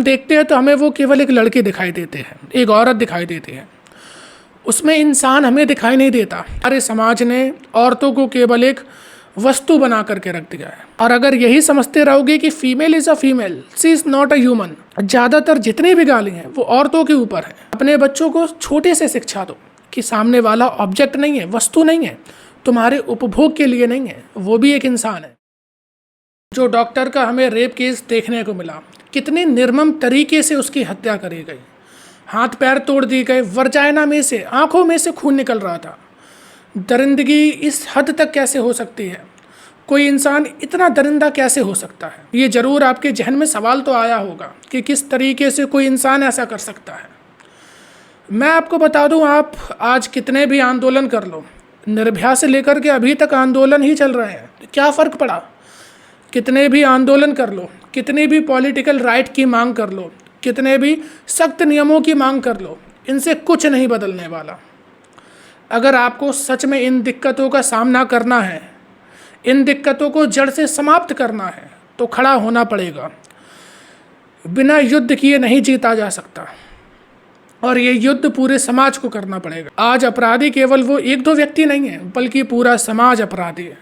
हम देखते हैं तो हमें वो केवल एक लड़के दिखाई देते हैं, एक औरत दिखाई देती है, उसमें इंसान हमें दिखाई नहीं देता। हमारे समाज ने औरतों को केवल एक वस्तु बना करके रख दिया है। और अगर यही समझते रहोगे कि female is a female, she is not a human, ज़्यादातर जितनी भी गाली हैं वो औरतों के ऊपर है। अपने बच्चों को छोटे से शिक्षा दो कि सामने वाला ऑब्जेक्ट नहीं है, वस्तु नहीं है, तुम्हारे उपभोग के लिए नहीं है, वो भी एक इंसान है। जो डॉक्टर का हमें रेप केस देखने को मिला, कितनी निर्मम तरीके से उसकी हत्या करी गई, हाथ पैर तोड़ दिए गए, वर्जाइना में से, आंखों में से खून निकल रहा था। दरिंदगी इस हद तक कैसे हो सकती है? कोई इंसान इतना दरिंदा कैसे हो सकता है? ये ज़रूर आपके जहन में सवाल तो आया होगा कि किस तरीके से कोई इंसान ऐसा कर सकता है। मैं आपको बता दूं, आप आज कितने भी आंदोलन कर लो, निर्भया से लेकर के अभी तक आंदोलन ही चल रहे हैं, क्या फ़र्क पड़ा? कितने भी आंदोलन कर लो, कितनी भी पॉलिटिकल राइट की मांग कर लो, कितने भी सख्त नियमों की मांग कर लो, इनसे कुछ नहीं बदलने वाला। अगर आपको सच में इन दिक्कतों का सामना करना है, इन दिक्कतों को जड़ से समाप्त करना है, तो खड़ा होना पड़ेगा। बिना युद्ध किए नहीं जीता जा सकता, और ये युद्ध पूरे समाज को करना पड़ेगा। आज अपराधी केवल वो एक दो व्यक्ति नहीं है, बल्कि पूरा समाज अपराधी है।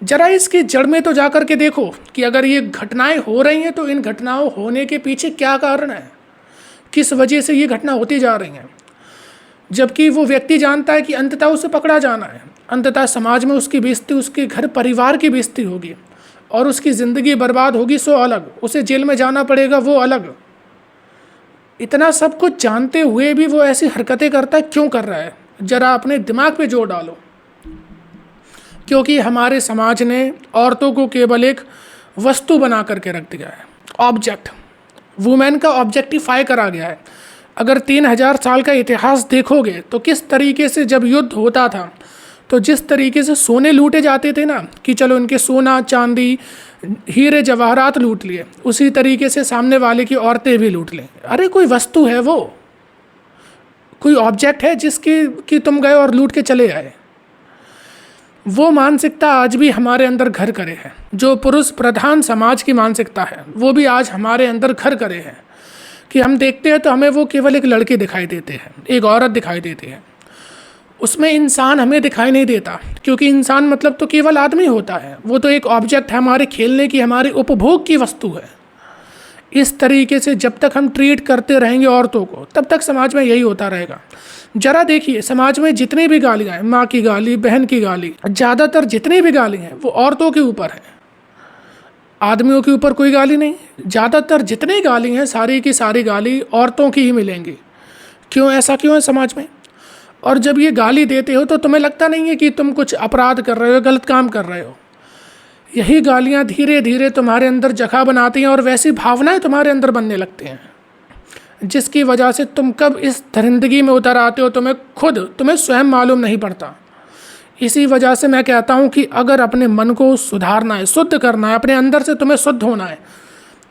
जरा इसकी जड़ में तो जाकर के देखो कि अगर ये घटनाएं हो रही हैं तो इन घटनाओं होने के पीछे क्या कारण है, किस वजह से ये घटना होती जा रही हैं। जबकि वो व्यक्ति जानता है कि अंततः उसे पकड़ा जाना है, अंततः समाज में उसकी बेइज्जती, उसके घर परिवार की बेइज्जती होगी और उसकी ज़िंदगी बर्बाद होगी, सो अलग, उसे जेल में जाना पड़ेगा, वो अलग। इतना सब कुछ जानते हुए भी वो ऐसी हरकतें करता है, क्यों कर रहा है? ज़रा अपने दिमाग पे जोर डालो। क्योंकि हमारे समाज ने औरतों को केवल एक वस्तु बना करके रख दिया है, ऑब्जेक्ट। वुमेन का ऑब्जेक्टिफाई करा गया है। अगर 3000 साल का इतिहास देखोगे तो किस तरीके से जब युद्ध होता था, तो जिस तरीके से सोने लूटे जाते थे ना, कि चलो इनके सोना चांदी हीरे जवाहरात लूट लिए, उसी तरीके से सामने वाले की औरतें भी लूट लें। अरे कोई वस्तु है, वो कोई ऑब्जेक्ट है जिसकी कि तुम गए और लूट के चले आए। वो मानसिकता आज भी हमारे अंदर घर करे है। जो पुरुष प्रधान समाज की मानसिकता है, वो भी आज हमारे अंदर घर करे है। कि हम देखते हैं तो हमें वो केवल एक लड़के दिखाई देते हैं, एक औरत दिखाई देती है, उसमें इंसान हमें दिखाई नहीं देता। क्योंकि इंसान मतलब तो केवल आदमी होता है, वो तो एक ऑब्जेक्ट है, हमारे खेलने की, हमारे उपभोग की वस्तु है। इस तरीके से जब तक हम ट्रीट करते रहेंगे औरतों को, तब तक समाज में यही होता रहेगा। जरा देखिए, समाज में जितनी भी गालियाँ हैं, माँ की गाली, बहन की गाली, ज़्यादातर जितनी भी गाली हैं वो औरतों के ऊपर है, आदमियों के ऊपर कोई गाली नहीं। ज़्यादातर जितनी गाली हैं, सारी की सारी गाली औरतों की ही मिलेंगी। क्यों, ऐसा क्यों है समाज में? और जब ये गाली देते हो तो तुम्हें लगता नहीं है कि तुम कुछ अपराध कर रहे हो, गलत काम कर रहे हो। यही गालियाँ धीरे धीरे तुम्हारे अंदर जगह बनाती हैं और वैसी भावनाएं तुम्हारे अंदर बनने लगती हैं, जिसकी वजह से तुम कब इस दरिंदगी में उतर आते हो तुम्हें स्वयं मालूम नहीं पड़ता। इसी वजह से मैं कहता हूँ कि अगर अपने मन को सुधारना है, शुद्ध करना है, अपने अंदर से तुम्हें शुद्ध होना है,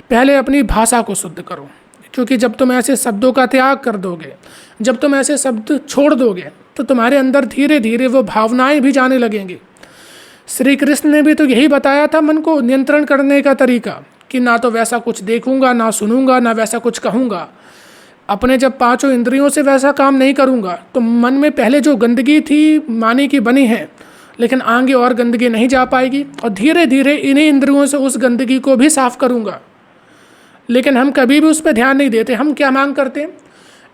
पहले अपनी भाषा को शुद्ध करो। क्योंकि जब तुम ऐसे शब्दों का त्याग कर दोगे, जब तुम ऐसे शब्द छोड़ दोगे, तो तुम्हारे अंदर धीरे धीरे वो भावनाएं भी जाने लगेंगी। श्री कृष्ण ने भी तो यही बताया था मन को नियंत्रण करने का तरीका, कि ना तो वैसा कुछ देखूंगा, ना सुनूंगा, ना वैसा कुछ कहूँगा। अपने जब 5 इंद्रियों से वैसा काम नहीं करूँगा तो मन में पहले जो गंदगी थी मानी की बनी है, लेकिन आगे और गंदगी नहीं जा पाएगी, और धीरे धीरे इन्हीं इंद्रियों से उस गंदगी को भी साफ़ करूँगा। लेकिन हम कभी भी उस पर ध्यान नहीं देते। हम क्या मांग करते हैं?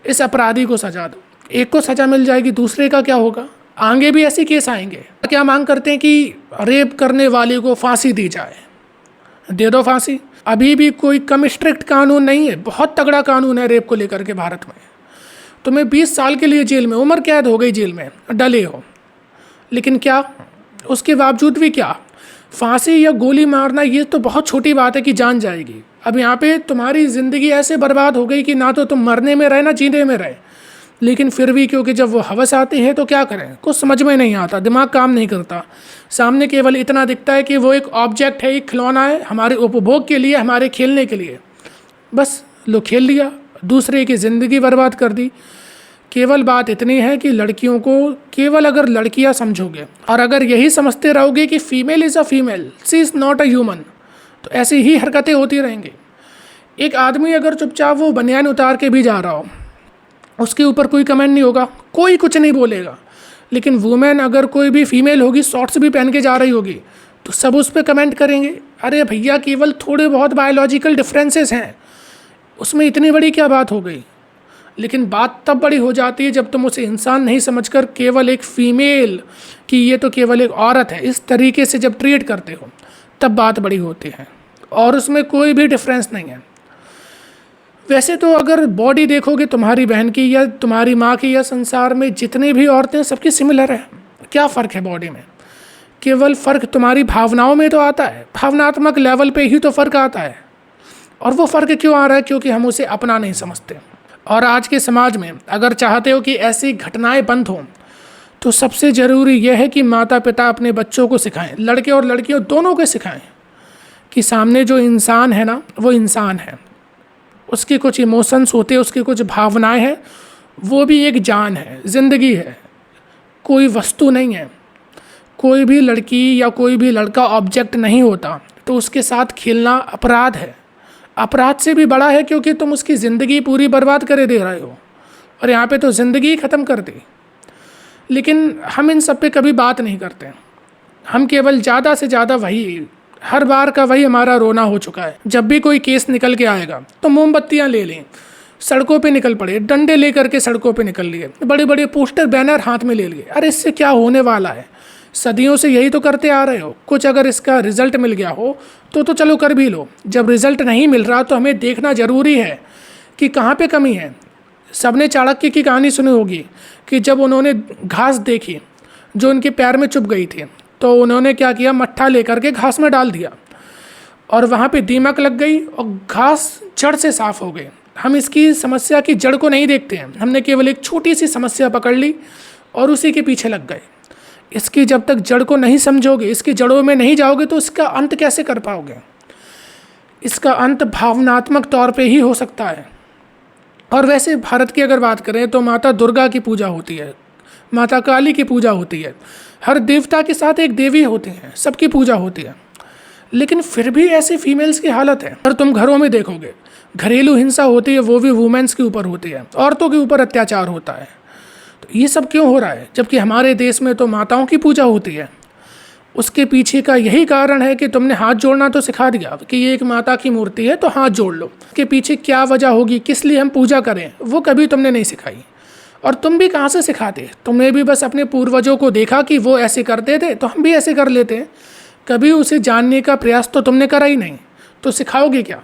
इस अपराधी को सजा दो। एक को सजा मिल जाएगी, दूसरे का क्या होगा? आगे भी ऐसे केस आएंगे। क्या मांग करते हैं कि रेप करने वाले को फांसी दी जाए, दे दो फांसी। अभी भी कोई कम स्ट्रिक्ट कानून नहीं है, बहुत तगड़ा कानून है रेप को लेकर के भारत में। तुम्हें 20 साल के लिए जेल में, उम्र कैद हो गई, जेल में डले हो, लेकिन क्या उसके बावजूद भी क्या फांसी या गोली मारना, ये तो बहुत छोटी बात है कि जान जाएगी। अब यहाँ पे तुम्हारी ज़िंदगी ऐसे बर्बाद हो गई कि ना तो तुम मरने में रहे ना जीने में रहे। लेकिन फिर भी क्योंकि जब वो हवस आती है तो क्या करें, कुछ समझ में नहीं आता, दिमाग काम नहीं करता। सामने केवल इतना दिखता है कि वो एक ऑब्जेक्ट है, एक खिलौना है, हमारे उपभोग के लिए, हमारे खेलने के लिए। बस लो खेल लिया, दूसरे की ज़िंदगी बर्बाद कर दी। केवल बात इतनी है कि लड़कियों को केवल अगर लड़कियां समझोगे और अगर यही समझते रहोगे कि female is a female, she is not a human, तो ऐसी ही हरकतें होती रहेंगी। एक आदमी अगर चुपचाप वो बनियान उतार के भी जा रहा हो, उसके ऊपर कोई कमेंट नहीं होगा, कोई कुछ नहीं बोलेगा। लेकिन वुमेन अगर कोई भी फीमेल होगी, शॉर्ट्स भी पहन के जा रही होगी, तो सब उस पर कमेंट करेंगे, अरे भैया केवल थोड़े बहुत बायोलॉजिकल डिफरेंसेस हैं, उसमें इतनी बड़ी क्या बात हो गई। लेकिन बात तब बड़ी हो जाती है जब तुम उसे इंसान नहीं समझकर केवल एक फीमेल कि ये तो केवल एक औरत है, इस तरीके से जब ट्रीट करते हो, तब बात बड़ी होती है। और उसमें कोई भी डिफरेंस नहीं है। वैसे तो अगर बॉडी देखोगे तुम्हारी बहन की या तुम्हारी माँ की या संसार में जितनी भी औरतें, सबकी सिमिलर है। क्या फ़र्क है बॉडी में? केवल फ़र्क तुम्हारी भावनाओं में तो आता है, भावनात्मक लेवल पे ही तो फ़र्क आता है। और वो फ़र्क क्यों आ रहा है? क्योंकि हम उसे अपना नहीं समझते। और आज के समाज में अगर चाहते हो कि ऐसी घटनाएं बंद हों, तो सबसे ज़रूरी यह है कि माता पिता अपने बच्चों को सिखाएं, लड़के और लड़कियों दोनों को सिखाएं कि सामने जो इंसान है ना, वो इंसान है, उसके कुछ इमोशंस होते हैं, उसकी कुछ भावनाएं हैं, वो भी एक जान है, ज़िंदगी है, कोई वस्तु नहीं है। कोई भी लड़की या कोई भी लड़का ऑब्जेक्ट नहीं होता, तो उसके साथ खेलना अपराध है। अपराध से भी बड़ा है, क्योंकि तुम उसकी ज़िंदगी पूरी बर्बाद करे दे रहे हो, और यहाँ पे तो ज़िंदगी ख़त्म कर दी। लेकिन हम इन सब पे कभी बात नहीं करते। हम केवल ज़्यादा से ज़्यादा वही, हर बार का वही हमारा रोना हो चुका है। जब भी कोई केस निकल के आएगा तो मोमबत्तियाँ ले लें, सड़कों पे निकल पड़े, डंडे ले करके सड़कों पे निकल लिए, बड़े बड़े पोस्टर बैनर हाथ में ले लिए। अरे इससे क्या होने वाला है? सदियों से यही तो करते आ रहे हो। कुछ अगर इसका रिजल्ट मिल गया हो तो चलो कर भी लो। जब रिजल्ट नहीं मिल रहा तो हमें देखना ज़रूरी है कि कहाँ पे कमी है। सबने चाणक्य की कहानी सुनी होगी कि जब उन्होंने घास देखी जो उनके पैर में चुभ गई थी, तो उन्होंने क्या किया, मट्ठा लेकर के घास में डाल दिया और वहाँ पे दीमक लग गई और घास जड़ से साफ हो गई। हम इसकी समस्या की जड़ को नहीं देखते हैं, हमने केवल एक छोटी सी समस्या पकड़ ली और उसी के पीछे लग गए। इसकी जब तक जड़ को नहीं समझोगे, इसकी जड़ों में नहीं जाओगे, तो इसका अंत कैसे कर पाओगे? इसका अंत भावनात्मक तौर पे ही हो सकता है। और वैसे भारत की अगर बात करें तो माता दुर्गा की पूजा होती है, माता काली की पूजा होती है, हर देवता के साथ एक देवी होती हैं, सबकी पूजा होती है। लेकिन फिर भी ऐसी फीमेल्स की हालत है। और तुम घरों में देखोगे घरेलू हिंसा होती है, वो भी वुमेन्स के ऊपर होती है, औरतों के ऊपर अत्याचार होता है। तो ये सब क्यों हो रहा है, जबकि हमारे देश में तो माताओं की पूजा होती है? उसके पीछे का यही कारण है कि तुमने हाथ जोड़ना तो सिखा दिया कि ये एक माता की मूर्ति है तो हाथ जोड़ लो। इसके पीछे क्या वजह होगी, किस लिए हम पूजा करें, वो कभी तुमने नहीं सिखाई। और तुम भी कहाँ से सिखाते? तुमने भी बस अपने पूर्वजों को देखा कि वो ऐसे करते थे तो हम भी ऐसे कर लेते हैं। कभी उसे जानने का प्रयास तो तुमने करा ही नहीं, तो सिखाओगे क्या?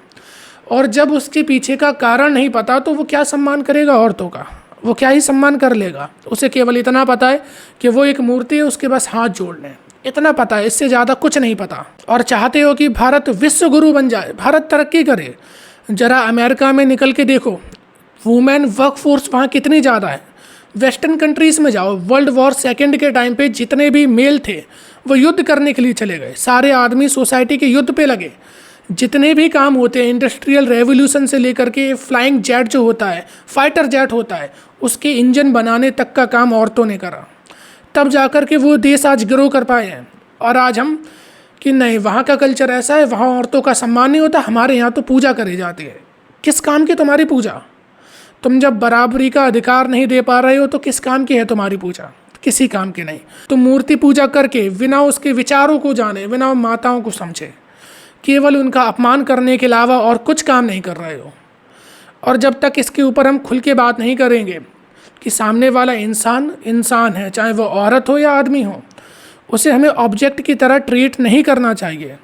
और जब उसके पीछे का कारण नहीं पता तो वो क्या सम्मान करेगा औरतों का? वो क्या ही सम्मान कर लेगा? उसे केवल इतना पता है कि वो एक मूर्ति है, उसके बस हाथ जोड़ने, इतना पता है, इससे ज़्यादा कुछ नहीं पता। और चाहते हो कि भारत विश्व गुरु बन जाए, भारत तरक्की करे। जरा अमेरिका में निकल के देखो, वुमेन वर्कफोर्स वहाँ कितनी ज़्यादा है। वेस्टर्न कंट्रीज़ में जाओ, वर्ल्ड वॉर सेकेंड के टाइम पे जितने भी मेल थे वो युद्ध करने के लिए चले गए, सारे आदमी सोसाइटी के युद्ध पे लगे। जितने भी काम होते हैं, इंडस्ट्रियल रेवोल्यूशन से लेकर के फ्लाइंग जेट जो होता है, फाइटर जेट होता है, उसके इंजन बनाने तक का काम औरतों ने करा। तब जाकर के वो देश आज ग्रो कर पाए हैं। और आज हम कि नहीं, वहाँ का कल्चर ऐसा है, वहाँ औरतों का सम्मान नहीं होता, हमारे यहाँ तो पूजा करी जाती है। किस काम की तुम्हारी पूजा? तुम जब बराबरी का अधिकार नहीं दे पा रहे हो तो किस काम की है तुम्हारी पूजा? किसी काम की नहीं। तुम मूर्ति पूजा करके बिना उसके विचारों को जाने, बिना माताओं को समझे, केवल उनका अपमान करने के अलावा और कुछ काम नहीं कर रहे हो। और जब तक इसके ऊपर हम खुल के बात नहीं करेंगे कि सामने वाला इंसान इंसान है, चाहे वो औरत हो या आदमी हो, उसे हमें ऑब्जेक्ट की तरह ट्रीट नहीं करना चाहिए।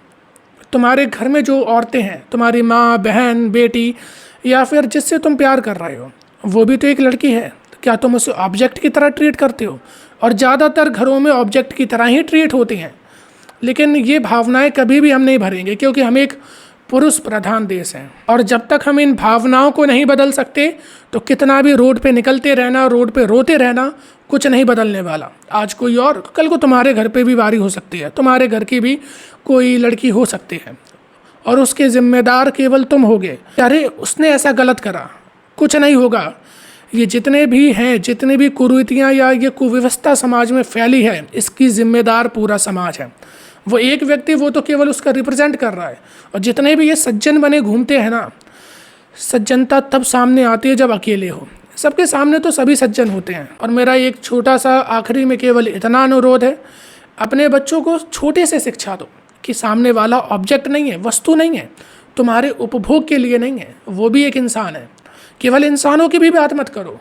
तुम्हारे घर में जो औरतें हैं, तुम्हारी माँ, बहन, बेटी या फिर जिससे तुम प्यार कर रहे हो, वो भी तो एक लड़की है। तो क्या तुम उसे ऑब्जेक्ट की तरह ट्रीट करते हो? और ज़्यादातर घरों में ऑब्जेक्ट की तरह ही ट्रीट होती हैं। लेकिन ये भावनाएं कभी भी हम नहीं भरेंगे, क्योंकि हम एक पुरुष प्रधान देश हैं। और जब तक हम इन भावनाओं को नहीं बदल सकते तो कितना भी रोड पे निकलते रहना, रोड पे रोते रहना, कुछ नहीं बदलने वाला। आज कोई और, कल को तुम्हारे घर पे भी बारी हो सकती है, तुम्हारे घर की भी कोई लड़की हो सकती है और उसके जिम्मेदार केवल तुम होगे। अरे उसने ऐसा गलत करा, कुछ नहीं होगा। ये जितने भी हैं, जितनी भी कुरीतियाँ या ये कुव्यवस्था समाज में फैली है, इसकी जिम्मेदार पूरा समाज है। वो एक व्यक्ति, वो तो केवल उसका रिप्रेजेंट कर रहा है। और जितने भी ये सज्जन बने घूमते हैं ना, सज्जनता तब सामने आती है जब अकेले हो। सबके सामने तो सभी सज्जन होते हैं। और मेरा एक छोटा सा आखिरी में केवल इतना अनुरोध है, अपने बच्चों को छोटे से शिक्षा दो कि सामने वाला ऑब्जेक्ट नहीं है, वस्तु नहीं है, तुम्हारे उपभोग के लिए नहीं है, वो भी एक इंसान है। केवल इंसानों की भी बात मत करो,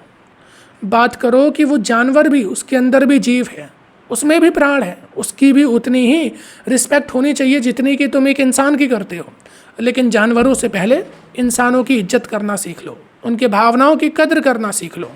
बात करो कि वो जानवर भी, उसके अंदर भी जीव है, उसमें भी प्राण है, उसकी भी उतनी ही रिस्पेक्ट होनी चाहिए जितनी कि तुम एक इंसान की करते हो। लेकिन जानवरों से पहले इंसानों की इज्जत करना सीख लो, उनके भावनाओं की कद्र करना सीख लो।